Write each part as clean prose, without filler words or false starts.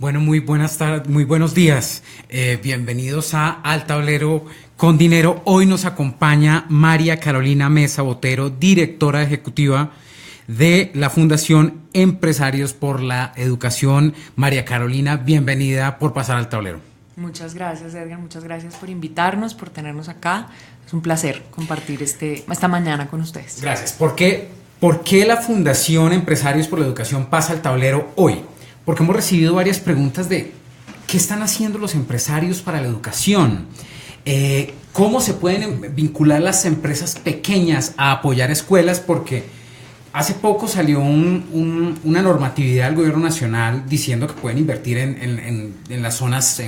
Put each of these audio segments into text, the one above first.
Bueno, muy buenas tardes, muy buenos días. Bienvenidos a Al Tablero con Dinero. Hoy nos acompaña María Carolina Mesa Botero, directora ejecutiva de la Fundación Empresarios por la Educación. María Carolina, bienvenida por pasar al tablero. Muchas gracias, Edgar. Muchas gracias por invitarnos, por tenernos acá. Es un placer compartir esta mañana con ustedes. Gracias. ¿Por qué la Fundación Empresarios por la Educación pasa al tablero hoy? Porque hemos recibido varias preguntas de ¿qué están haciendo los empresarios para la educación? ¿Cómo se pueden vincular las empresas pequeñas a apoyar escuelas? Porque hace poco salió una normatividad del gobierno nacional diciendo que pueden invertir en las zonas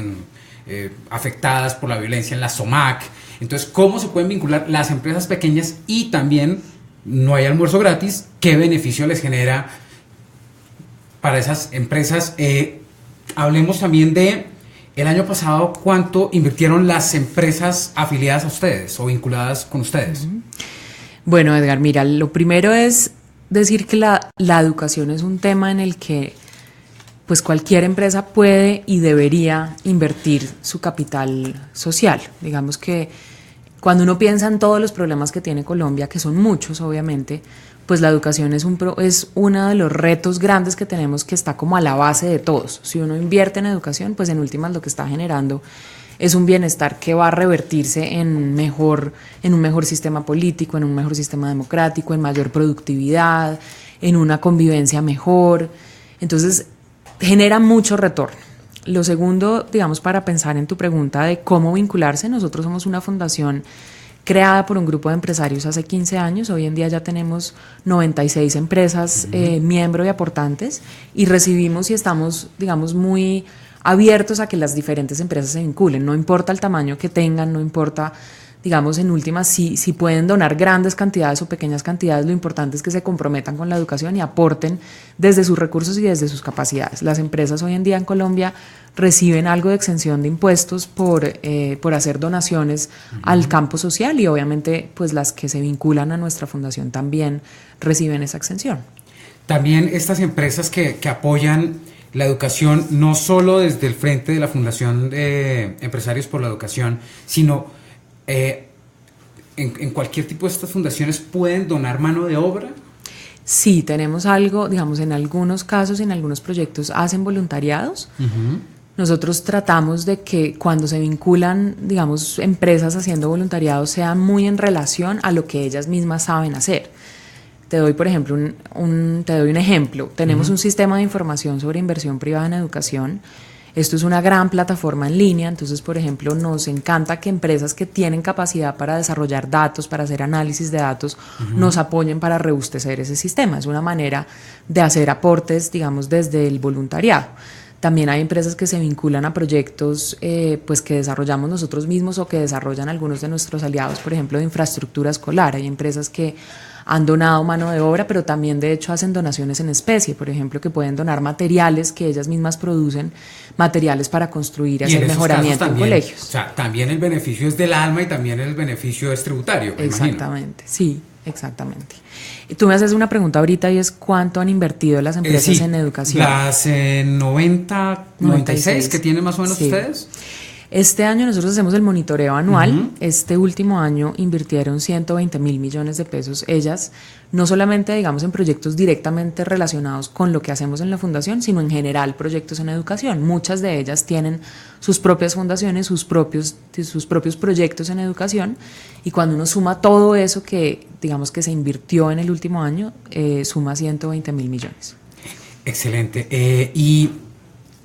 afectadas por la violencia, en la SOMAC. Entonces, ¿cómo se pueden vincular las empresas pequeñas? Y también, no hay almuerzo gratis, ¿qué beneficio les genera para esas empresas? Hablemos también de el año pasado, ¿cuánto invirtieron las empresas afiliadas a ustedes o vinculadas con ustedes? Bueno, Edgar, mira, lo primero es decir que la educación es un tema en el que pues cualquier empresa puede y debería invertir su capital social. Digamos que cuando uno piensa en todos los problemas que tiene Colombia, que son muchos obviamente, pues la educación es uno de los retos grandes que tenemos, que está como a la base de todos. Si uno invierte en educación, pues en últimas lo que está generando es un bienestar que va a revertirse en un mejor sistema político, en un mejor sistema democrático, en mayor productividad, en una convivencia mejor. Entonces, genera mucho retorno. Lo segundo, digamos, para pensar en tu pregunta de cómo vincularse, nosotros somos una fundación creada por un grupo de empresarios hace 15 años. Hoy en día ya tenemos 96 empresas miembro y aportantes, y recibimos y estamos, digamos, muy abiertos a que las diferentes empresas se vinculen. No importa el tamaño que tengan, no importa, digamos, en últimas, si pueden donar grandes cantidades o pequeñas cantidades, lo importante es que se comprometan con la educación y aporten desde sus recursos y desde sus capacidades. Las empresas hoy en día en Colombia reciben algo de exención de impuestos por hacer donaciones al campo social, y obviamente pues las que se vinculan a nuestra fundación también reciben esa exención. También estas empresas que apoyan la educación, no solo desde el frente de la Fundación de Empresarios por la Educación, sino en cualquier tipo de estas fundaciones, ¿pueden donar mano de obra? Sí, tenemos algo, digamos, en algunos casos, en algunos proyectos hacen voluntariados. Nosotros tratamos de que cuando se vinculan, digamos, empresas haciendo voluntariado, sea muy en relación a lo que ellas mismas saben hacer. Te doy, por ejemplo, un ejemplo. Tenemos un sistema de información sobre inversión privada en educación. Esto es una gran plataforma en línea. Entonces, por ejemplo, nos encanta que empresas que tienen capacidad para desarrollar datos, para hacer análisis de datos, nos apoyen para robustecer ese sistema. Es una manera de hacer aportes, digamos, desde el voluntariado. También hay empresas que se vinculan a proyectos pues que desarrollamos nosotros mismos o que desarrollan algunos de nuestros aliados, por ejemplo, de infraestructura escolar. Hay empresas que han donado mano de obra, pero también de hecho hacen donaciones en especie, por ejemplo, que pueden donar materiales que ellas mismas producen, materiales para construir y hacer mejoramiento en colegios. O sea, también el beneficio es del alma y también el beneficio es tributario. Exactamente, sí, exactamente. Tú me haces una pregunta ahorita, y es ¿cuánto han invertido las empresas en educación? Las 96 que tienen más o menos ustedes. Este año nosotros hacemos el monitoreo anual. Este último año invirtieron 120 mil millones de pesos ellas, no solamente, digamos, en proyectos directamente relacionados con lo que hacemos en la fundación, sino en general proyectos en educación. Muchas de ellas tienen sus propias fundaciones, sus propios proyectos en educación, y cuando uno suma todo eso que, digamos, que se invirtió en el último año, suma 120 mil millones. Excelente. Y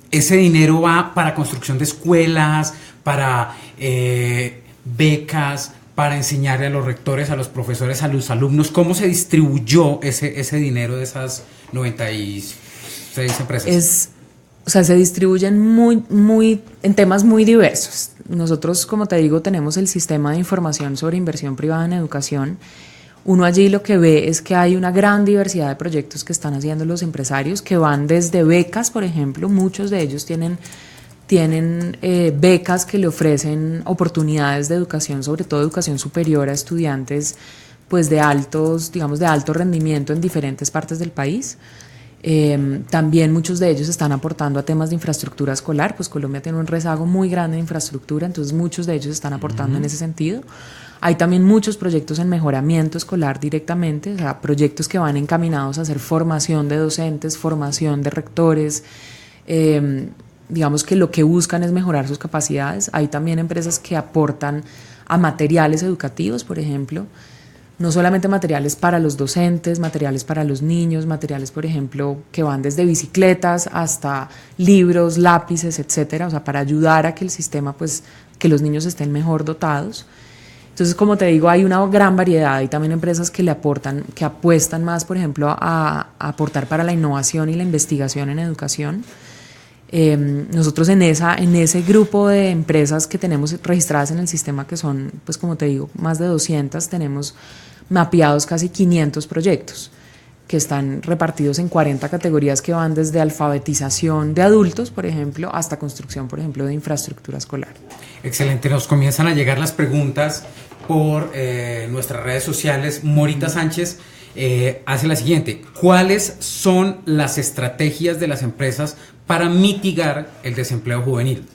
ese dinero va para construcción de escuelas, para becas, para enseñarle a los rectores, a los profesores, a los alumnos. ¿Cómo se distribuyó ese dinero de esas 96 empresas? Se distribuyen en temas muy diversos. Nosotros, como te digo, tenemos el sistema de información sobre inversión privada en educación. Uno allí lo que ve es que hay una gran diversidad de proyectos que están haciendo los empresarios, que van desde becas, por ejemplo. Muchos de ellos tienen becas que le ofrecen oportunidades de educación, sobre todo educación superior, a estudiantes pues de alto rendimiento en diferentes partes del país. También muchos de ellos están aportando a temas de infraestructura escolar, pues Colombia tiene un rezago muy grande de infraestructura, entonces muchos de ellos están aportando en ese sentido. Hay también muchos proyectos en mejoramiento escolar directamente, o sea, proyectos que van encaminados a hacer formación de docentes, formación de rectores, digamos que lo que buscan es mejorar sus capacidades. Hay también empresas que aportan a materiales educativos, por ejemplo, no solamente materiales para los docentes, materiales para los niños, materiales, por ejemplo, que van desde bicicletas hasta libros, lápices, etcétera, o sea, para ayudar a que el sistema, pues, que los niños estén mejor dotados. Entonces, como te digo, hay una gran variedad. Hay también empresas que le aportan, que apuestan más, por ejemplo, a aportar para la innovación y la investigación en educación. Nosotros en ese grupo de empresas que tenemos registradas en el sistema, que son, pues como te digo, más de 200, tenemos mapeados casi 500 proyectos que están repartidos en 40 categorías que van desde alfabetización de adultos, por ejemplo, hasta construcción, por ejemplo, de infraestructura escolar. Excelente, nos comienzan a llegar las preguntas por nuestras redes sociales. Morita Sánchez hace la siguiente: ¿cuáles son las estrategias de las empresas para mitigar el desempleo juvenil?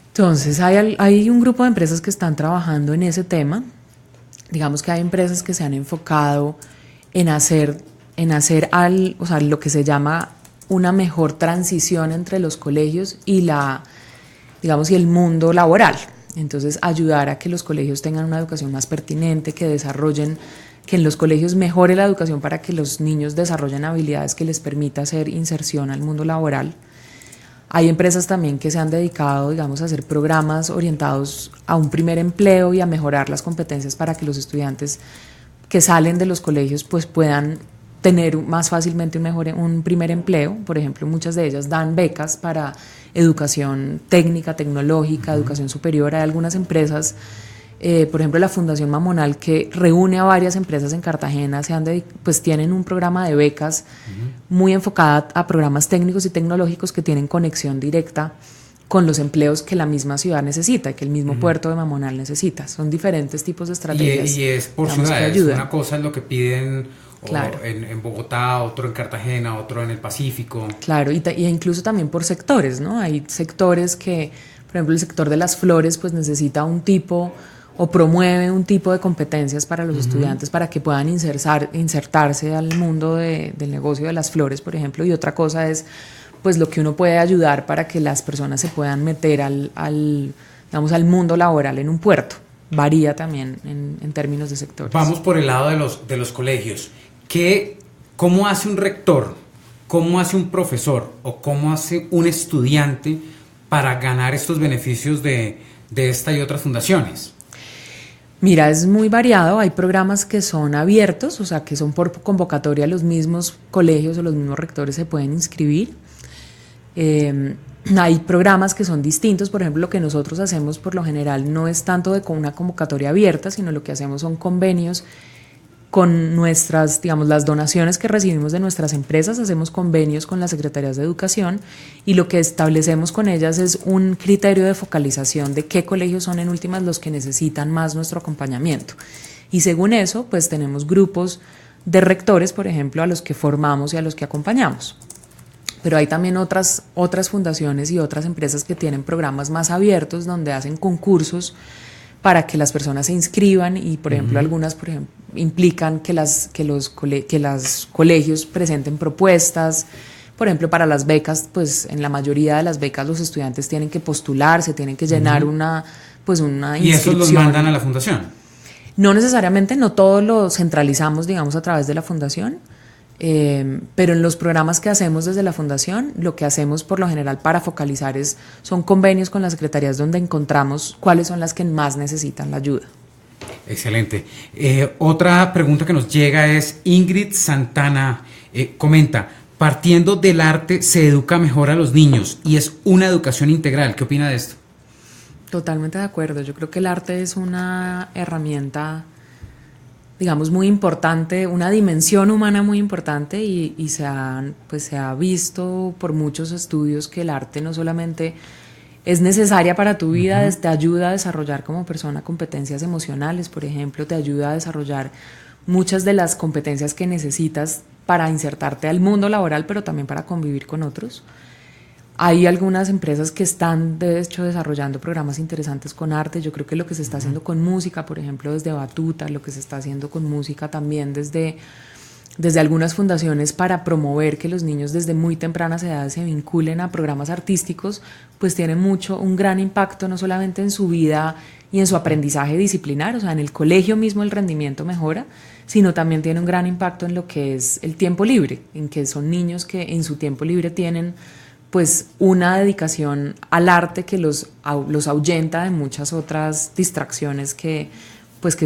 Entonces, hay un grupo de empresas que están trabajando en ese tema. Digamos que hay empresas que se han enfocado en hacer o sea, lo que se llama una mejor transición entre los colegios y y el mundo laboral. Entonces, ayudar a que los colegios tengan una educación más pertinente, que en los colegios mejore la educación para que los niños desarrollen habilidades que les permita hacer inserción al mundo laboral. Hay empresas también que se han dedicado, digamos, a hacer programas orientados a un primer empleo y a mejorar las competencias para que los estudiantes que salen de los colegios pues puedan tener más fácilmente un primer empleo. Por ejemplo, muchas de ellas dan becas para educación técnica, tecnológica, educación superior. Hay algunas empresas, por ejemplo la Fundación Mamonal, que reúne a varias empresas en Cartagena, pues tienen un programa de becas muy enfocada a programas técnicos y tecnológicos que tienen conexión directa con los empleos que la misma ciudad necesita, que el mismo puerto de Mamonal necesita. Son diferentes tipos de estrategias. Y es por ciudades. Una cosa es lo que piden claro, en Bogotá, otro en Cartagena, otro en el Pacífico. Claro, y incluso también por sectores, ¿no? Hay sectores que, por ejemplo, el sector de las flores pues necesita un tipo o promueve un tipo de competencias para los estudiantes para que puedan insertarse al mundo del negocio de las flores, por ejemplo. Y otra cosa es pues lo que uno puede ayudar para que las personas se puedan meter al mundo laboral en un puerto. Varía también en términos de sectores. Vamos por el lado de los colegios. ¿Cómo hace un rector, cómo hace un profesor o cómo hace un estudiante para ganar estos beneficios de esta y otras fundaciones? Mira, es muy variado. Hay programas que son abiertos, o sea, que son por convocatoria, los mismos colegios o los mismos rectores se pueden inscribir. Hay programas que son distintos. Por ejemplo, lo que nosotros hacemos por lo general no es tanto con una convocatoria abierta, sino lo que hacemos son convenios con nuestras, digamos, las donaciones que recibimos de nuestras empresas. Hacemos convenios con las secretarías de educación y lo que establecemos con ellas es un criterio de focalización de qué colegios son en últimas los que necesitan más nuestro acompañamiento. Y según eso, pues tenemos grupos de rectores, por ejemplo, a los que formamos y a los que acompañamos. Pero hay también otras fundaciones y otras empresas que tienen programas más abiertos donde hacen concursos para que las personas se inscriban y, por ejemplo, algunas implican que los colegios presenten propuestas. Por ejemplo, para las becas, pues en la mayoría de las becas los estudiantes tienen que postularse, tienen que llenar una inscripción. ¿Y eso los mandan a la fundación? No necesariamente, no todos lo centralizamos, digamos, a través de la fundación. Pero en los programas que hacemos desde la fundación, lo que hacemos por lo general para focalizar son convenios con las secretarías donde encontramos cuáles son las que más necesitan la ayuda. Excelente. Otra pregunta que nos llega es Ingrid Santana, comenta: partiendo del arte se educa mejor a los niños y es una educación integral. ¿Qué opina de esto? Totalmente de acuerdo. Yo creo que el arte es una herramienta, digamos, muy importante, una dimensión humana muy importante y se ha visto por muchos estudios que el arte no solamente es necesaria para tu vida, te ayuda a desarrollar como persona competencias emocionales, por ejemplo, te ayuda a desarrollar muchas de las competencias que necesitas para insertarte al mundo laboral, pero también para convivir con otros. Hay algunas empresas que están, de hecho, desarrollando programas interesantes con arte. Yo creo que lo que se está haciendo con música, por ejemplo, desde Batuta, lo que se está haciendo con música también desde algunas fundaciones para promover que los niños desde muy tempranas edades se vinculen a programas artísticos, pues tiene un gran impacto no solamente en su vida y en su aprendizaje disciplinar, o sea, en el colegio mismo el rendimiento mejora, sino también tiene un gran impacto en lo que es el tiempo libre, en que son niños que en su tiempo libre tienen pues una dedicación al arte que los ahuyenta de muchas otras distracciones que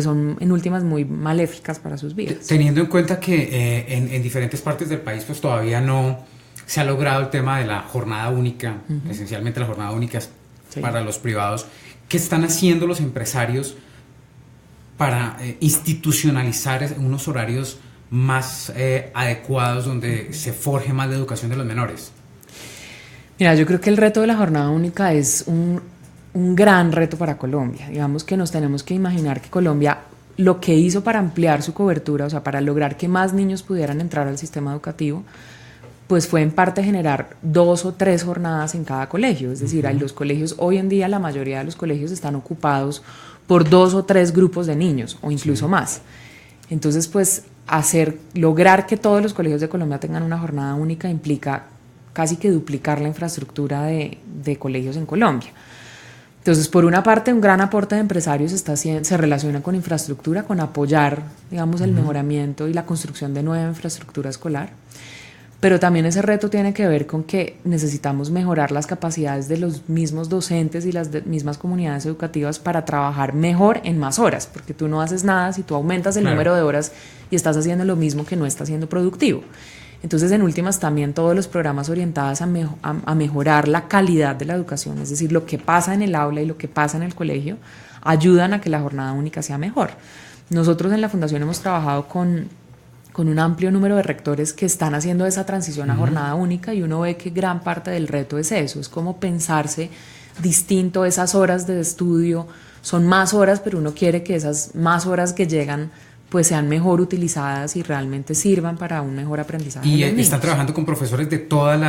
son en últimas muy maléficas para sus vidas. Teniendo en cuenta que en diferentes partes del país pues todavía no se ha logrado el tema de la jornada única, esencialmente la jornada única para los privados, ¿qué están haciendo los empresarios para institucionalizar unos horarios más adecuados donde se forje más la educación de los menores? Mira, yo creo que el reto de la jornada única es un gran reto para Colombia. Digamos que nos tenemos que imaginar que Colombia lo que hizo para ampliar su cobertura, o sea, para lograr que más niños pudieran entrar al sistema educativo, pues fue en parte generar 2 o 3 jornadas en cada colegio. Es decir, los colegios, hoy en día la mayoría de los colegios están ocupados por 2 o 3 grupos de niños o incluso más. Entonces, pues lograr que todos los colegios de Colombia tengan una jornada única implica casi que duplicar la infraestructura de colegios en Colombia. Entonces, por una parte, un gran aporte de empresarios se relaciona con infraestructura, con apoyar, digamos, el mejoramiento y la construcción de nueva infraestructura escolar. Pero también ese reto tiene que ver con que necesitamos mejorar las capacidades de los mismos docentes y las mismas comunidades educativas para trabajar mejor en más horas, porque tú no haces nada si tú aumentas el número de horas y estás haciendo lo mismo que no estás siendo productivo. Entonces, en últimas, también todos los programas orientados a mejorar la calidad de la educación, es decir, lo que pasa en el aula y lo que pasa en el colegio, ayudan a que la jornada única sea mejor. Nosotros en la Fundación hemos trabajado con un amplio número de rectores que están haciendo esa transición a jornada única, y uno ve que gran parte del reto es eso, es como pensarse distinto. Esas horas de estudio son más horas, pero uno quiere que esas más horas que llegan pues sean mejor utilizadas y realmente sirvan para un mejor aprendizaje. ¿Y están trabajando con profesores de todos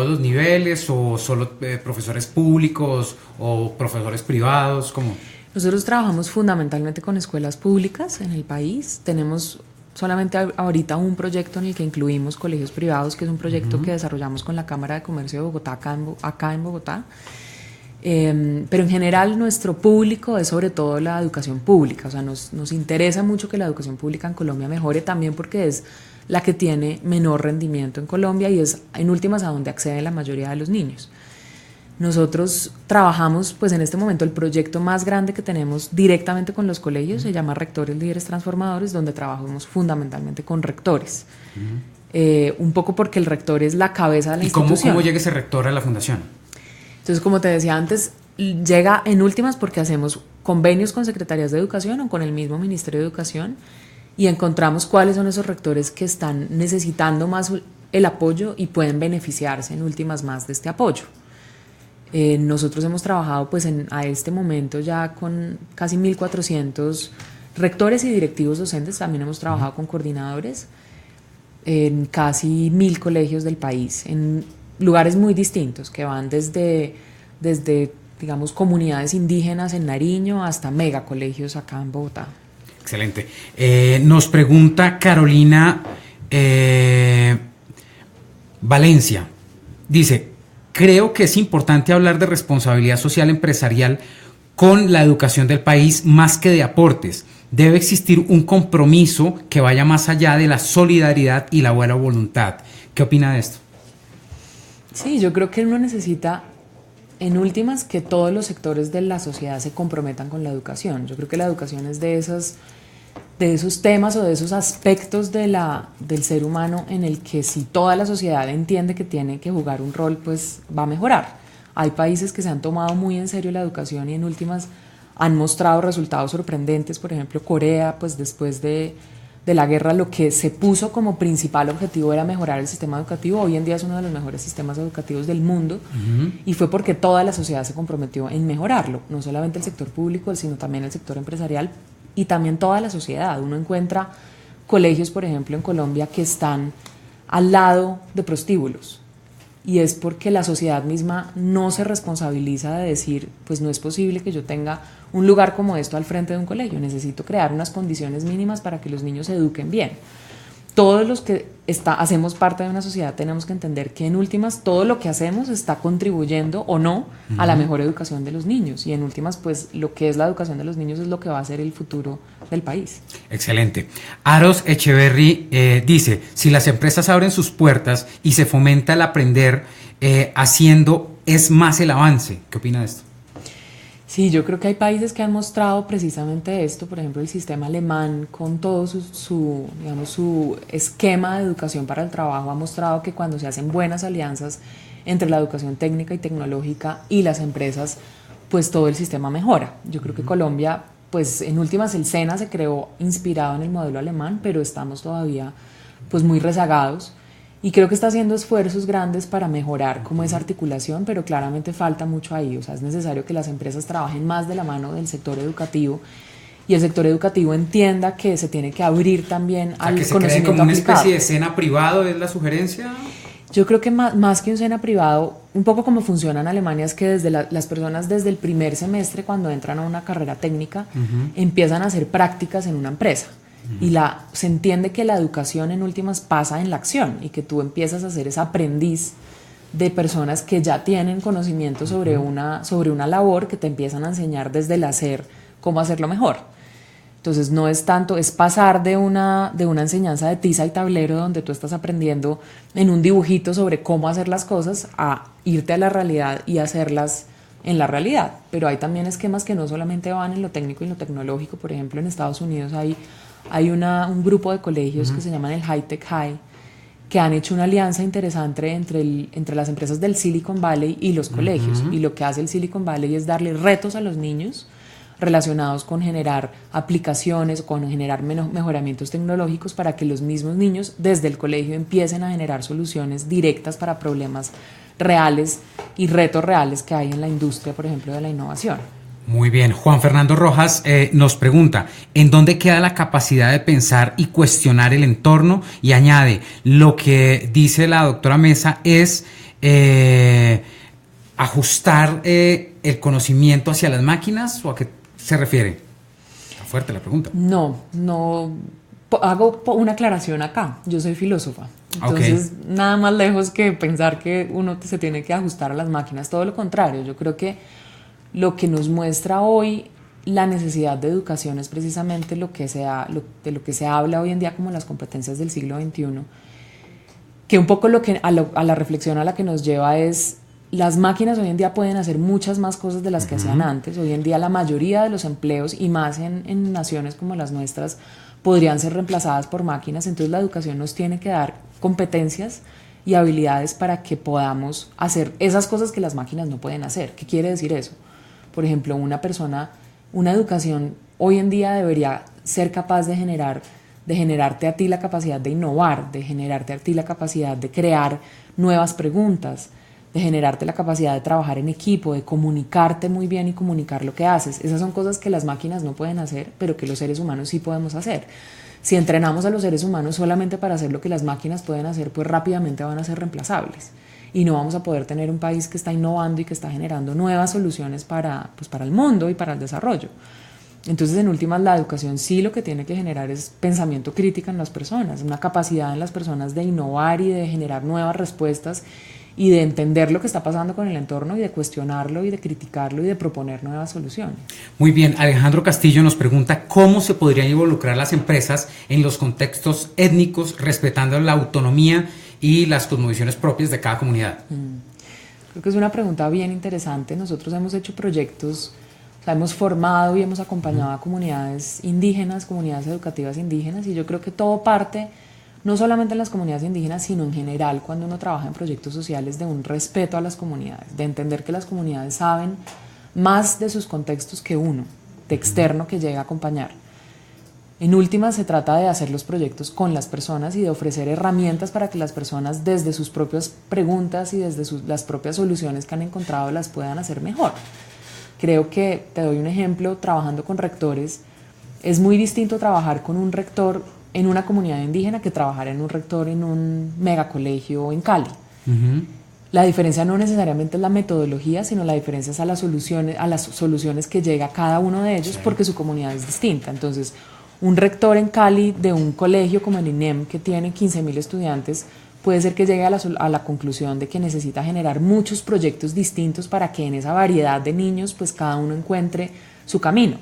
los niveles, o solo profesores públicos o profesores privados? ¿Cómo? Nosotros trabajamos fundamentalmente con escuelas públicas en el país. Tenemos solamente ahorita un proyecto en el que incluimos colegios privados, que es un proyecto que desarrollamos con la Cámara de Comercio de Bogotá, acá en Bogotá. Pero en general nuestro público es sobre todo la educación pública, o sea, nos interesa mucho que la educación pública en Colombia mejore, también porque es la que tiene menor rendimiento en Colombia y es en últimas a donde accede la mayoría de los niños. Nosotros trabajamos, pues en este momento el proyecto más grande que tenemos directamente con los colegios se llama Rectores Líderes Transformadores, donde trabajamos fundamentalmente con rectores. Un poco porque el rector es la cabeza de la institución. ¿Y cómo llega ese rector a la fundación? Entonces, como te decía antes, llega en últimas porque hacemos convenios con secretarías de educación o con el mismo Ministerio de Educación y encontramos cuáles son esos rectores que están necesitando más el apoyo y pueden beneficiarse en últimas más de este apoyo. Nosotros hemos trabajado pues a este momento ya con casi 1.400 rectores y directivos docentes. También hemos trabajado con coordinadores en casi 1.000 colegios del país, en lugares muy distintos, que van desde digamos, comunidades indígenas en Nariño hasta megacolegios acá en Bogotá. Excelente. Nos pregunta Carolina Valencia. Dice, creo que es importante hablar de responsabilidad social empresarial con la educación del país más que de aportes. Debe existir un compromiso que vaya más allá de la solidaridad y la buena voluntad. ¿Qué opina de esto? Sí, yo creo que uno necesita, en últimas, que todos los sectores de la sociedad se comprometan con la educación. Yo creo que la educación es de esos temas o de esos aspectos del ser humano en el que si toda la sociedad entiende que tiene que jugar un rol, pues va a mejorar. Hay países que se han tomado muy en serio la educación y en últimas han mostrado resultados sorprendentes. Por ejemplo, Corea, pues después de la guerra, lo que se puso como principal objetivo era mejorar el sistema educativo. Hoy en día es uno de los mejores sistemas educativos del mundo, y fue porque toda la sociedad se comprometió en mejorarlo, no solamente el sector público, sino también el sector empresarial y también toda la sociedad. Uno encuentra colegios, por ejemplo, en Colombia que están al lado de prostíbulos. Y es porque la sociedad misma no se responsabiliza de decir, pues no es posible que yo tenga un lugar como esto al frente de un colegio, necesito crear unas condiciones mínimas para que los niños se eduquen bien. Todos los que hacemos parte de una sociedad tenemos que entender que en últimas todo lo que hacemos está contribuyendo o no a la mejor educación de los niños, y en últimas pues lo que es la educación de los niños es lo que va a ser el futuro del país. Excelente. Aros Echeverry dice, si las empresas abren sus puertas y se fomenta el aprender haciendo, es más el avance. ¿Qué opina de esto? Sí, yo creo que hay países que han mostrado precisamente esto, por ejemplo el sistema alemán con todo su esquema de educación para el trabajo ha mostrado que cuando se hacen buenas alianzas entre la educación técnica y tecnológica y las empresas, pues todo el sistema mejora. Yo creo que Colombia, pues en últimas el SENA se creó inspirado en el modelo alemán, pero estamos todavía pues muy rezagados. Y creo que está haciendo esfuerzos grandes para mejorar como esa articulación, pero claramente falta mucho ahí. O sea, es necesario que las empresas trabajen más de la mano del sector educativo y el sector educativo entienda que se tiene que abrir también al que se conocimiento cree como una aplicado. especie de SENA privado, ¿es la sugerencia? Yo creo que más que un SENA privado, un poco como funciona en Alemania es que desde las personas desde el primer semestre, cuando entran a una carrera técnica, empiezan a hacer prácticas en una empresa. Y se entiende que la educación en últimas pasa en la acción y que tú empiezas a ser ese aprendiz de personas que ya tienen conocimiento sobre una labor, que te empiezan a enseñar desde el hacer cómo hacerlo mejor. Entonces no es tanto, es pasar de una enseñanza de tiza y tablero donde tú estás aprendiendo en un dibujito sobre cómo hacer las cosas a irte a la realidad y hacerlas en la realidad. Pero hay también esquemas que no solamente van en lo técnico y en lo tecnológico. Por ejemplo, en Estados Unidos hay un grupo de colegios que se llaman el High Tech High, que han hecho una alianza interesante entre las empresas del Silicon Valley y los colegios. Y lo que hace el Silicon Valley es darle retos a los niños relacionados con generar aplicaciones, con generar mejoramientos tecnológicos para que los mismos niños desde el colegio empiecen a generar soluciones directas para problemas reales y retos reales que hay en la industria, por ejemplo, de la innovación. Muy bien. Juan Fernando Rojas nos pregunta, ¿en dónde queda la capacidad de pensar y cuestionar el entorno? Y añade, lo que dice la doctora Mesa es ajustar el conocimiento hacia las máquinas, ¿o a qué se refiere? Está fuerte la pregunta. No, hago una aclaración acá. Yo soy filósofa. Entonces, nada más lejos que pensar que uno se tiene que ajustar a las máquinas. Todo lo contrario, yo creo que lo que nos muestra hoy la necesidad de educación es precisamente de lo que se habla hoy en día como las competencias del siglo XXI, que un poco a la reflexión a la que nos lleva es, las máquinas hoy en día pueden hacer muchas más cosas de las que hacían antes. Hoy en día la mayoría de los empleos, y más en naciones como las nuestras, podrían ser reemplazadas por máquinas. Entonces la educación nos tiene que dar competencias y habilidades para que podamos hacer esas cosas que las máquinas no pueden hacer. ¿Qué quiere decir eso? Por ejemplo, una educación hoy en día debería ser capaz de generarte a ti la capacidad de innovar, de generarte a ti la capacidad de crear nuevas preguntas, de generarte la capacidad de trabajar en equipo, de comunicarte muy bien y comunicar lo que haces. Esas son cosas que las máquinas no pueden hacer, pero que los seres humanos sí podemos hacer. Si entrenamos a los seres humanos solamente para hacer lo que las máquinas pueden hacer, pues rápidamente van a ser reemplazables. Y no vamos a poder tener un país que está innovando y que está generando nuevas soluciones para el mundo y para el desarrollo. Entonces, en últimas, la educación sí lo que tiene que generar es pensamiento crítico en las personas, una capacidad en las personas de innovar y de generar nuevas respuestas y de entender lo que está pasando con el entorno y de cuestionarlo y de criticarlo y de proponer nuevas soluciones. Muy bien, Alejandro Castillo nos pregunta cómo se podrían involucrar las empresas en los contextos étnicos, respetando la autonomía y las cosmovisiones propias de cada comunidad. Creo que es una pregunta bien interesante. Nosotros hemos hecho proyectos, o sea, hemos formado y hemos acompañado a comunidades indígenas, comunidades educativas indígenas, y yo creo que todo parte no solamente en las comunidades indígenas, sino en general cuando uno trabaja en proyectos sociales, de un respeto a las comunidades, de entender que las comunidades saben más de sus contextos que uno, de externo que llega a acompañar. En última, se trata de hacer los proyectos con las personas y de ofrecer herramientas para que las personas desde sus propias preguntas y desde las propias soluciones que han encontrado las puedan hacer mejor. Creo que, te doy un ejemplo, trabajando con rectores, es muy distinto trabajar con un rector en una comunidad indígena que trabajar en un rector en un megacolegio en Cali. La diferencia no necesariamente es la metodología, sino la diferencia es a las soluciones que llega cada uno de ellos, porque su comunidad es distinta. Entonces, un rector en Cali de un colegio como el INEM, que tiene 15.000 estudiantes, puede ser que llegue a la conclusión de que necesita generar muchos proyectos distintos para que en esa variedad de niños pues cada uno encuentre su camino.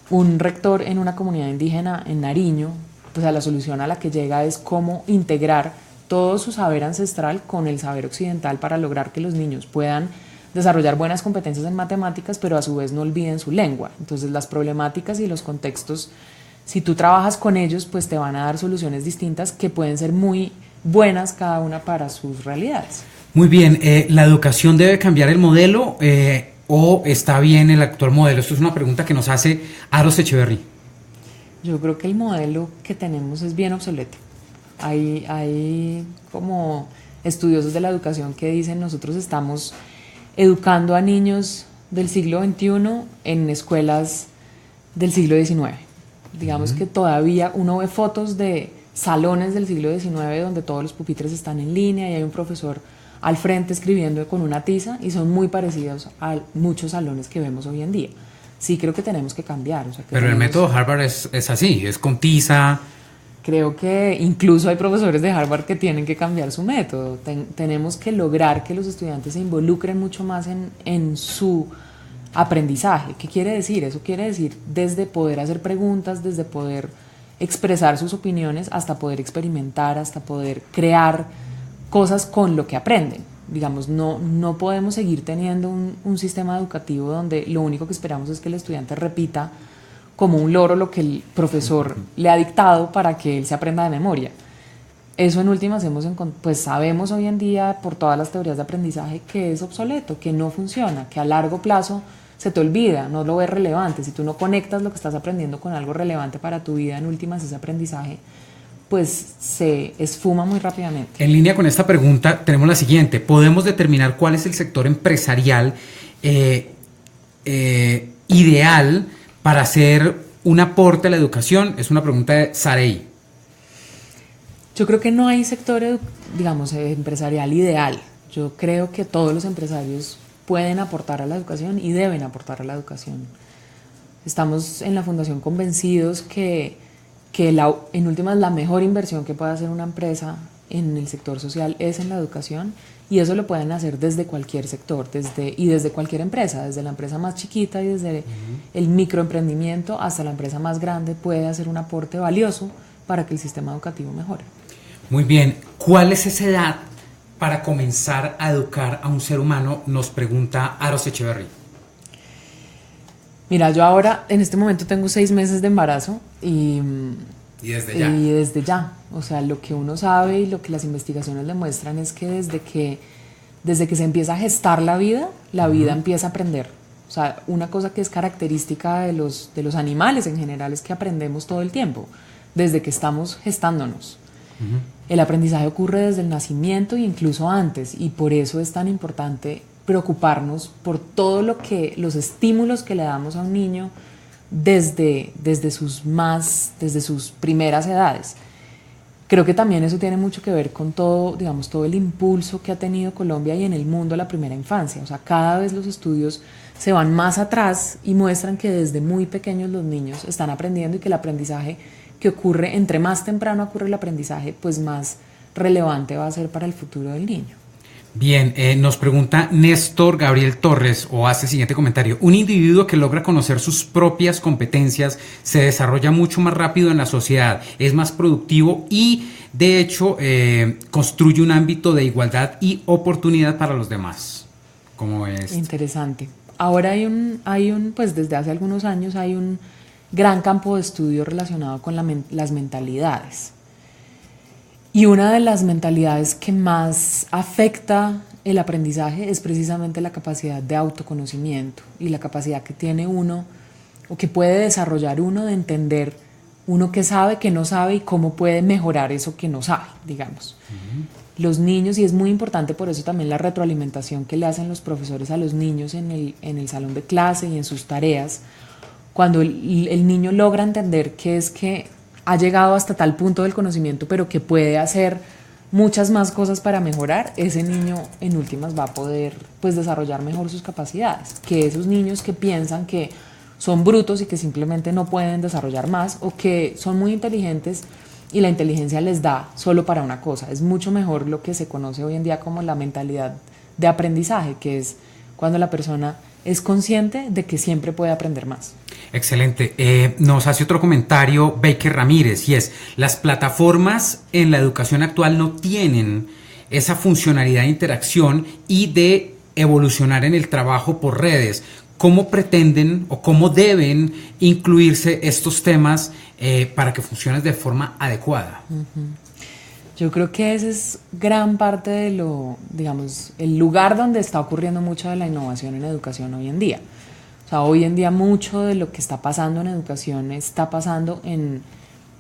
Un rector en una comunidad indígena en Nariño, pues a la solución a la que llega es cómo integrar todo su saber ancestral con el saber occidental para lograr que los niños puedan desarrollar buenas competencias en matemáticas, pero a su vez no olviden su lengua. Entonces las problemáticas y los contextos, si tú trabajas con ellos, pues te van a dar soluciones distintas que pueden ser muy buenas cada una para sus realidades. Muy bien, ¿la educación debe cambiar el modelo o está bien el actual modelo? Esto es una pregunta que nos hace Aros Echeverry. Yo creo que el modelo que tenemos es bien obsoleto. Hay como estudiosos de la educación que dicen nosotros estamos educando a niños del siglo XXI en escuelas del siglo XIX. Digamos que todavía uno ve fotos de salones del siglo XIX donde todos los pupitres están en línea y hay un profesor al frente escribiendo con una tiza y son muy parecidos a muchos salones que vemos hoy en día. Sí creo que tenemos que cambiar. Pero el método Harvard es así, es con tiza. Creo que incluso hay profesores de Harvard que tienen que cambiar su método. Tenemos que lograr que los estudiantes se involucren mucho más en su aprendizaje. ¿Qué quiere decir? Eso quiere decir desde poder hacer preguntas, desde poder expresar sus opiniones, hasta poder experimentar, hasta poder crear cosas con lo que aprenden. Digamos, no podemos seguir teniendo un sistema educativo donde lo único que esperamos es que el estudiante repita como un loro lo que el profesor le ha dictado para que él se aprenda de memoria. Eso en últimas pues sabemos hoy en día por todas las teorías de aprendizaje que es obsoleto, que no funciona, que a largo plazo se te olvida, no lo ves relevante. Si tú no conectas lo que estás aprendiendo con algo relevante para tu vida, en últimas ese aprendizaje pues se esfuma muy rápidamente. En línea con esta pregunta tenemos la siguiente: ¿podemos determinar cuál es el sector empresarial ideal para hacer un aporte a la educación? Es una pregunta de Sarey. Yo creo que no hay sector, digamos, empresarial ideal. Yo creo que todos los empresarios pueden aportar a la educación y deben aportar a la educación. Estamos en la Fundación convencidos que en últimas la mejor inversión que puede hacer una empresa en el sector social es en la educación, y eso lo pueden hacer desde cualquier sector, desde cualquier empresa, desde la empresa más chiquita y desde el microemprendimiento hasta la empresa más grande puede hacer un aporte valioso para que el sistema educativo mejore. Muy bien, ¿cuál es esa edad para comenzar a educar a un ser humano? Nos pregunta Aros Echeverry. Mira, yo ahora en este momento tengo 6 meses de embarazo y desde ya. O sea, lo que uno sabe y lo que las investigaciones demuestran es que desde que se empieza a gestar la vida empieza a aprender. O sea, una cosa que es característica de los animales en general es que aprendemos todo el tiempo, desde que estamos gestándonos. El aprendizaje ocurre desde el nacimiento e incluso antes, y por eso es tan importante preocuparnos por todo los estímulos que le damos a un niño desde sus primeras edades. Creo que también eso tiene mucho que ver con todo el impulso que ha tenido Colombia y en el mundo la primera infancia. O sea, cada vez los estudios se van más atrás y muestran que desde muy pequeños los niños están aprendiendo, y que el aprendizaje que ocurre, entre más temprano ocurre el aprendizaje, pues más relevante va a ser para el futuro del niño. Bien, nos pregunta Néstor Gabriel Torres, o hace el siguiente comentario: un individuo que logra conocer sus propias competencias se desarrolla mucho más rápido en la sociedad, es más productivo y, de hecho, construye un ámbito de igualdad y oportunidad para los demás. ¿Cómo es? Interesante. Ahora pues desde hace algunos años hay un gran campo de estudio relacionado con las mentalidades. Y una de las mentalidades que más afecta el aprendizaje es precisamente la capacidad de autoconocimiento y la capacidad que tiene uno, o que puede desarrollar uno, de entender uno qué sabe, qué no sabe y cómo puede mejorar eso que no sabe, digamos. Los niños, y es muy importante por eso también la retroalimentación que le hacen los profesores a los niños en el salón de clase y en sus tareas, cuando el niño logra entender que ha llegado hasta tal punto del conocimiento, pero que puede hacer muchas más cosas para mejorar, ese niño en últimas va a poder pues desarrollar mejor sus capacidades, que esos niños que piensan que son brutos y que simplemente no pueden desarrollar más, o que son muy inteligentes y la inteligencia les da solo para una cosa. Es mucho mejor lo que se conoce hoy en día como la mentalidad de aprendizaje, que es cuando la persona es consciente de que siempre puede aprender más. Excelente. Nos hace otro comentario Baker Ramírez, y es: las plataformas en la educación actual no tienen esa funcionalidad de interacción y de evolucionar en el trabajo por redes. ¿Cómo pretenden o cómo deben incluirse estos temas para que funcionen de forma adecuada? Yo creo que ese es gran parte de lo, digamos, el lugar donde está ocurriendo mucho de la innovación en educación hoy en día. O sea, hoy en día mucho de lo que está pasando en educación está pasando en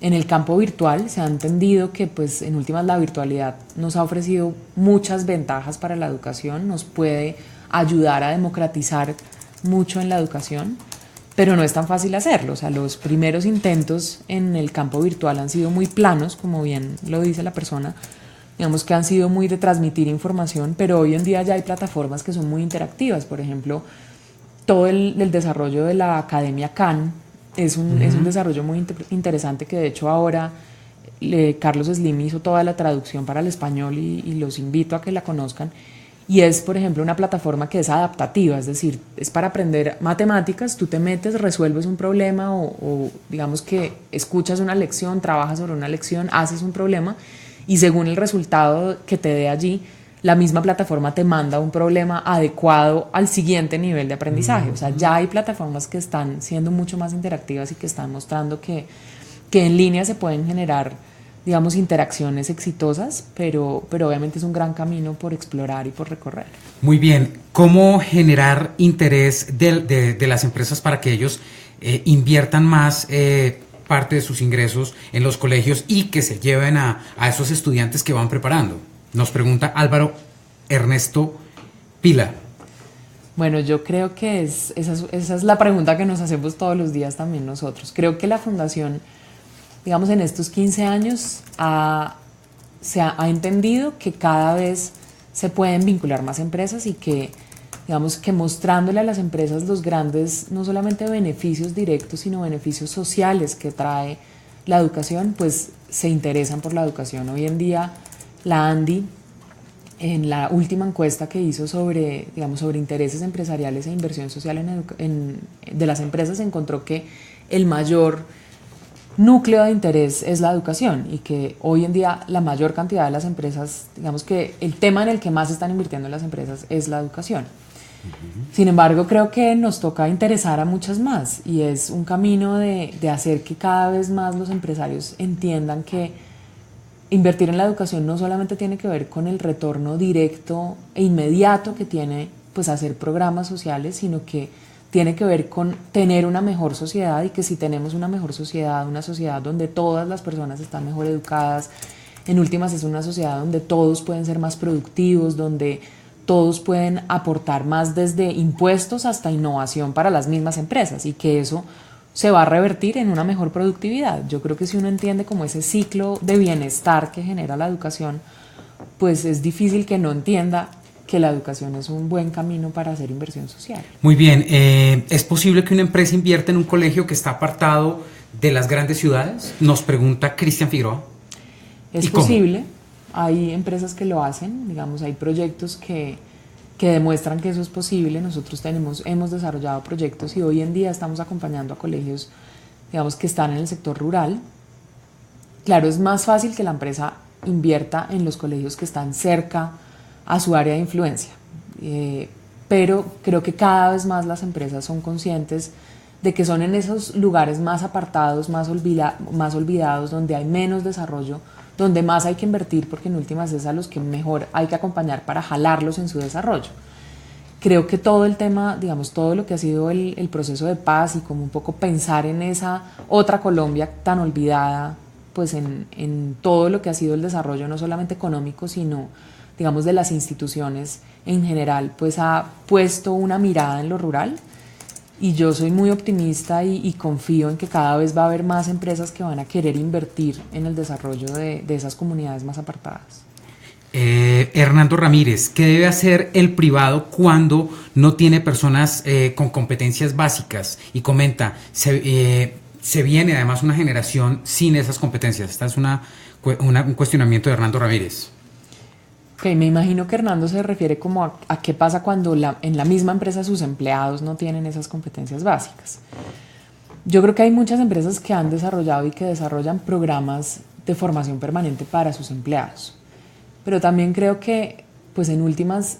el campo virtual. Se ha entendido que pues en últimas la virtualidad nos ha ofrecido muchas ventajas para la educación, nos puede ayudar a democratizar mucho en la educación, pero no es tan fácil hacerlo. O sea, los primeros intentos en el campo virtual han sido muy planos, como bien lo dice la persona, digamos que han sido muy de transmitir información, pero hoy en día ya hay plataformas que son muy interactivas. Por ejemplo, todo el desarrollo de la Academia Khan es un desarrollo muy interesante, que de hecho ahora Carlos Slim hizo toda la traducción para el español y los invito a que la conozcan. Y es, por ejemplo, una plataforma que es adaptativa, es decir, es para aprender matemáticas. Tú te metes, resuelves un problema o digamos que escuchas una lección, trabajas sobre una lección, haces un problema y según el resultado que te dé allí, la misma plataforma te manda un problema adecuado al siguiente nivel de aprendizaje. O sea, ya hay plataformas que están siendo mucho más interactivas y que están mostrando que en línea se pueden generar, digamos, interacciones exitosas, pero obviamente es un gran camino por explorar y por recorrer. Muy bien. ¿Cómo generar interés de las empresas para que ellos inviertan más parte de sus ingresos en los colegios y que se lleven a esos estudiantes que van preparando? Nos pregunta Álvaro Ernesto Pila. Bueno, yo creo que esa es la pregunta que nos hacemos todos los días también nosotros. Creo que la fundación, digamos, en estos 15 años se ha entendido que cada vez se pueden vincular más empresas y que, digamos, que mostrándole a las empresas los grandes, no solamente beneficios directos, sino beneficios sociales que trae la educación, pues se interesan por la educación. Hoy en día, la ANDI, en la última encuesta que hizo sobre, digamos, sobre intereses empresariales e inversión social de las empresas, encontró que el mayor núcleo de interés es la educación y que hoy en día la mayor cantidad de las empresas, digamos que el tema en el que más están invirtiendo las empresas es la educación. Sin embargo, creo que nos toca interesar a muchas más y es un camino de hacer que cada vez más los empresarios entiendan que invertir en la educación no solamente tiene que ver con el retorno directo e inmediato que tiene pues hacer programas sociales, sino que tiene que ver con tener una mejor sociedad, y que si tenemos una mejor sociedad, una sociedad donde todas las personas están mejor educadas, en últimas es una sociedad donde todos pueden ser más productivos, donde todos pueden aportar más desde impuestos hasta innovación para las mismas empresas, y que eso se va a revertir en una mejor productividad. Yo creo que si uno entiende como ese ciclo de bienestar que genera la educación, pues es difícil que no entienda que la educación es un buen camino para hacer inversión social. Muy bien. ¿Es posible que una empresa invierta en un colegio que está apartado de las grandes ciudades? Nos pregunta Cristian Figueroa. Es posible. Hay empresas que lo hacen, digamos, hay proyectos que demuestran que eso es posible. Nosotros hemos desarrollado proyectos y hoy en día estamos acompañando a colegios, digamos, que están en el sector rural. Claro, es más fácil que la empresa invierta en los colegios que están cerca a su área de influencia, pero creo que cada vez más las empresas son conscientes de que son en esos lugares más apartados, más olvidados, donde hay menos desarrollo, donde más hay que invertir, porque en últimas es a los que mejor hay que acompañar para jalarlos en su desarrollo. Creo que todo el tema, digamos, todo lo que ha sido el proceso de paz y como un poco pensar en esa otra Colombia tan olvidada, pues en todo lo que ha sido el desarrollo, no solamente económico, sino, digamos, de las instituciones en general, pues ha puesto una mirada en lo rural. y yo soy muy optimista y confío en que cada vez va a haber más empresas que van a querer invertir en el desarrollo de esas comunidades más apartadas. Hernando Ramírez, ¿qué debe hacer el privado cuando no tiene personas con competencias básicas? Y comenta, se viene además una generación sin esas competencias. Esta es un cuestionamiento de Hernando Ramírez. Ok, me imagino que Hernando se refiere como a qué pasa cuando en la misma empresa sus empleados no tienen esas competencias básicas. Yo creo que hay muchas empresas que han desarrollado y que desarrollan programas de formación permanente para sus empleados. Pero también creo que, pues en últimas,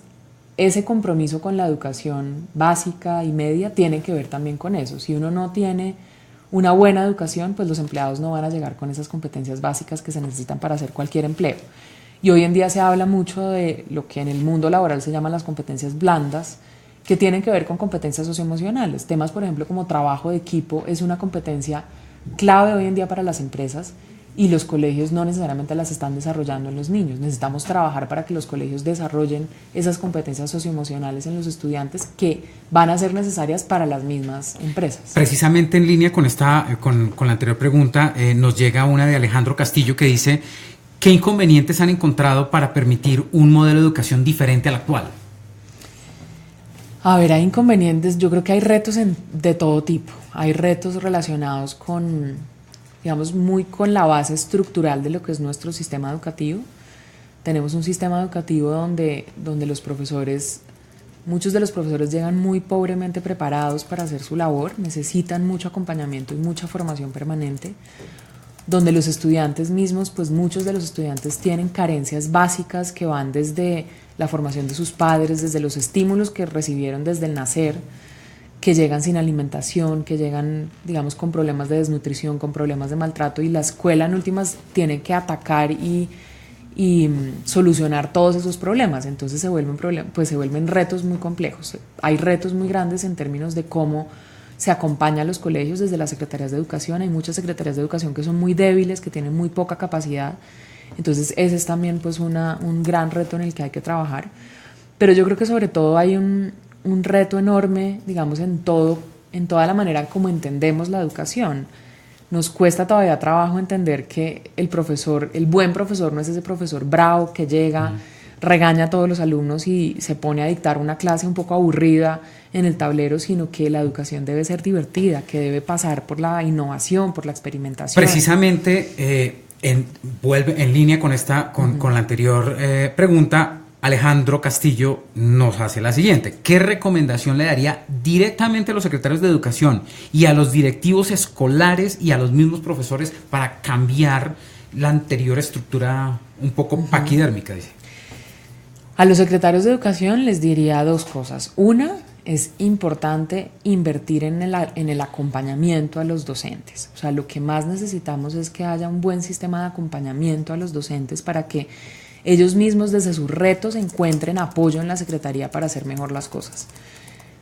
ese compromiso con la educación básica y media tiene que ver también con eso. Si uno no tiene una buena educación, pues los empleados no van a llegar con esas competencias básicas que se necesitan para hacer cualquier empleo. Y hoy en día se habla mucho de lo que en el mundo laboral se llaman las competencias blandas, que tienen que ver con competencias socioemocionales. Temas, por ejemplo, como trabajo de equipo es una competencia clave hoy en día para las empresas y los colegios no necesariamente las están desarrollando en los niños. Necesitamos trabajar para que los colegios desarrollen esas competencias socioemocionales en los estudiantes que van a ser necesarias para las mismas empresas. Precisamente en línea con la anterior pregunta, nos llega una de Alejandro Castillo que dice: ¿qué inconvenientes han encontrado para permitir un modelo de educación diferente al actual? A ver, hay inconvenientes, yo creo que hay retos de todo tipo. Hay retos relacionados con, digamos, muy con la base estructural de lo que es nuestro sistema educativo. Tenemos un sistema educativo donde los profesores, muchos de los profesores llegan muy pobremente preparados para hacer su labor, necesitan mucho acompañamiento y mucha formación permanente, donde los estudiantes mismos, pues muchos de los estudiantes tienen carencias básicas que van desde la formación de sus padres, desde los estímulos que recibieron desde el nacer, que llegan sin alimentación, que llegan, digamos, con problemas de desnutrición, con problemas de maltrato, y la escuela en últimas tiene que atacar y solucionar todos esos problemas. Entonces se vuelven retos muy complejos. Hay retos muy grandes en términos de cómo se acompaña a los colegios desde las secretarías de educación. Hay muchas secretarías de educación que son muy débiles, que tienen muy poca capacidad. Entonces ese es también pues un gran reto en el que hay que trabajar. Pero yo creo que sobre todo hay un reto enorme, digamos, en toda la manera como entendemos la educación. Nos cuesta todavía trabajo entender que el buen profesor no es ese profesor bravo que llega, regaña a todos los alumnos y se pone a dictar una clase un poco aburrida en el tablero, sino que la educación debe ser divertida, que debe pasar por la innovación, por la experimentación. Precisamente, vuelve en línea con la anterior pregunta. Alejandro Castillo nos hace la siguiente: ¿qué recomendación le daría directamente a los secretarios de educación y a los directivos escolares y a los mismos profesores para cambiar la anterior estructura un poco paquidérmica? Dice. A los secretarios de educación les diría dos cosas. Una, es importante invertir en el acompañamiento a los docentes. O sea, lo que más necesitamos es que haya un buen sistema de acompañamiento a los docentes para que ellos mismos desde sus retos encuentren apoyo en la Secretaría para hacer mejor las cosas.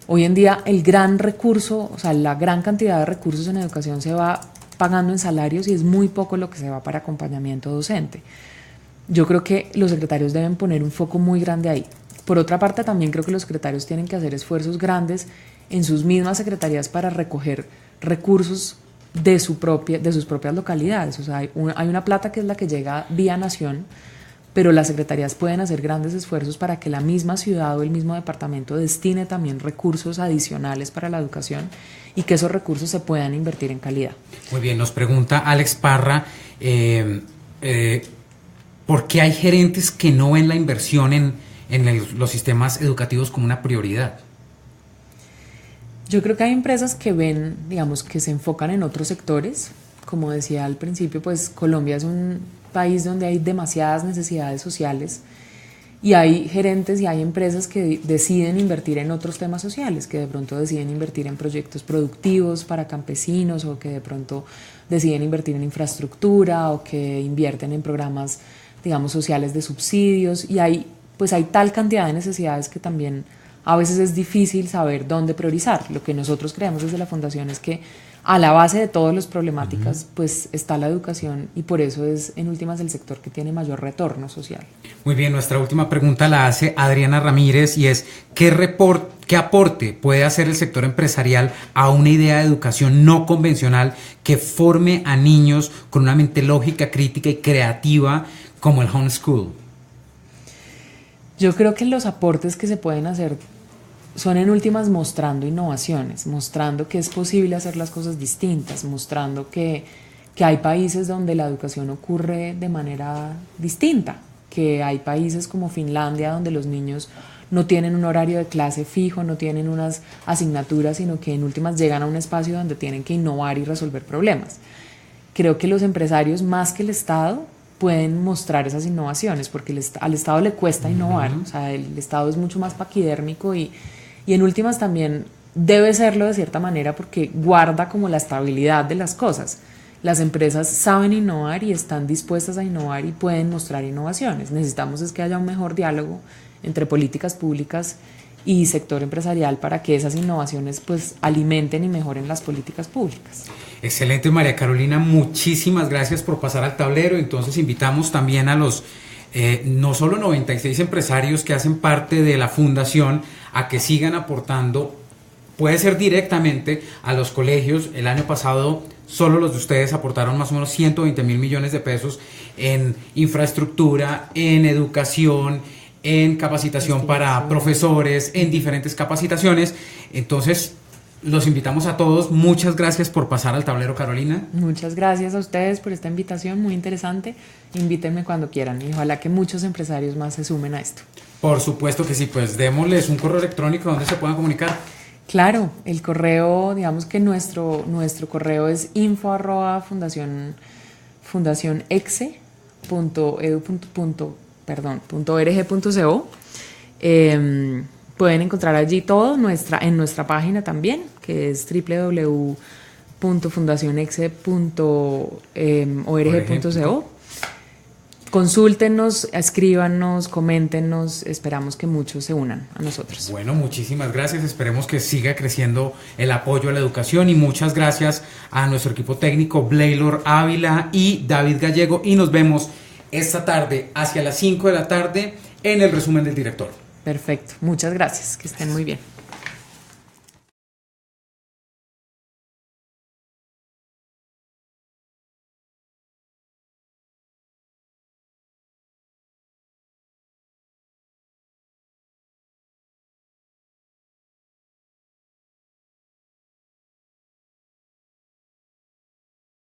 Hoy en día el gran recurso, o sea, la gran cantidad de recursos en educación se va pagando en salarios y es muy poco lo que se va para acompañamiento docente. Yo creo que los secretarios deben poner un foco muy grande ahí. Por otra parte, también creo que los secretarios tienen que hacer esfuerzos grandes en sus mismas secretarías para recoger recursos de sus propias localidades. O sea, hay una plata que es la que llega vía nación, pero las secretarías pueden hacer grandes esfuerzos para que la misma ciudad o el mismo departamento destine también recursos adicionales para la educación y que esos recursos se puedan invertir en calidad. Muy bien, nos pregunta Alex Parra, ¿por qué hay gerentes que no ven la inversión en los sistemas educativos como una prioridad? Yo creo que hay empresas que ven, digamos, que se enfocan en otros sectores. Como decía al principio, pues Colombia es un país donde hay demasiadas necesidades sociales y hay gerentes y hay empresas que deciden invertir en otros temas sociales, que de pronto deciden invertir en proyectos productivos para campesinos o que de pronto deciden invertir en infraestructura o que invierten en programas, digamos, sociales de subsidios, y hay tal cantidad de necesidades que también a veces es difícil saber dónde priorizar. Lo que nosotros creemos desde la Fundación es que a la base de todas las problemáticas pues está la educación, y por eso es en últimas el sector que tiene mayor retorno social. Muy bien, nuestra última pregunta la hace Adriana Ramírez y es: ¿qué ¿Qué aporte puede hacer el sector empresarial a una idea de educación no convencional que forme a niños con una mente lógica, crítica y creativa como el homeschool? Yo creo que los aportes que se pueden hacer son en últimas mostrando innovaciones, mostrando que es posible hacer las cosas distintas, mostrando que hay países donde la educación ocurre de manera distinta, que hay países como Finlandia donde los niños no tienen un horario de clase fijo, no tienen unas asignaturas, sino que en últimas llegan a un espacio donde tienen que innovar y resolver problemas. Creo que los empresarios, más que el Estado, pueden mostrar esas innovaciones, porque al Estado le cuesta innovar, o sea, el Estado es mucho más paquidérmico y en últimas también debe serlo de cierta manera porque guarda como la estabilidad de las cosas. Las empresas saben innovar y están dispuestas a innovar y pueden mostrar innovaciones. Necesitamos es que haya un mejor diálogo entre políticas públicas y sector empresarial para que esas innovaciones pues alimenten y mejoren las políticas públicas. Excelente, María Carolina, muchísimas gracias por pasar al tablero. Entonces invitamos también a los no solo 96 empresarios que hacen parte de la fundación a que sigan aportando, puede ser directamente a los colegios. El año pasado solo los de ustedes aportaron más o menos 120.000 millones de pesos en infraestructura, en educación, en capacitación para profesores, en diferentes capacitaciones. Entonces, los invitamos a todos. Muchas gracias por pasar al tablero, Carolina. Muchas gracias a ustedes por esta invitación, muy interesante. Invítenme cuando quieran y ojalá que muchos empresarios más se sumen a esto. Por supuesto que sí, pues démosles un correo electrónico donde se puedan comunicar. Claro, el correo, digamos que nuestro correo es info@fundacionexe.org.co. Pueden encontrar allí todo en nuestra página también, que es www.fundacionexe.org.co. Consúltenos, escríbanos, coméntenos, esperamos que muchos se unan a nosotros. Bueno, muchísimas gracias, esperemos que siga creciendo el apoyo a la educación y muchas gracias a nuestro equipo técnico Blaylor Ávila y David Gallego y nos vemos esta tarde hacia las 5 de la tarde en el resumen del director. Perfecto, muchas gracias, que estén muy bien.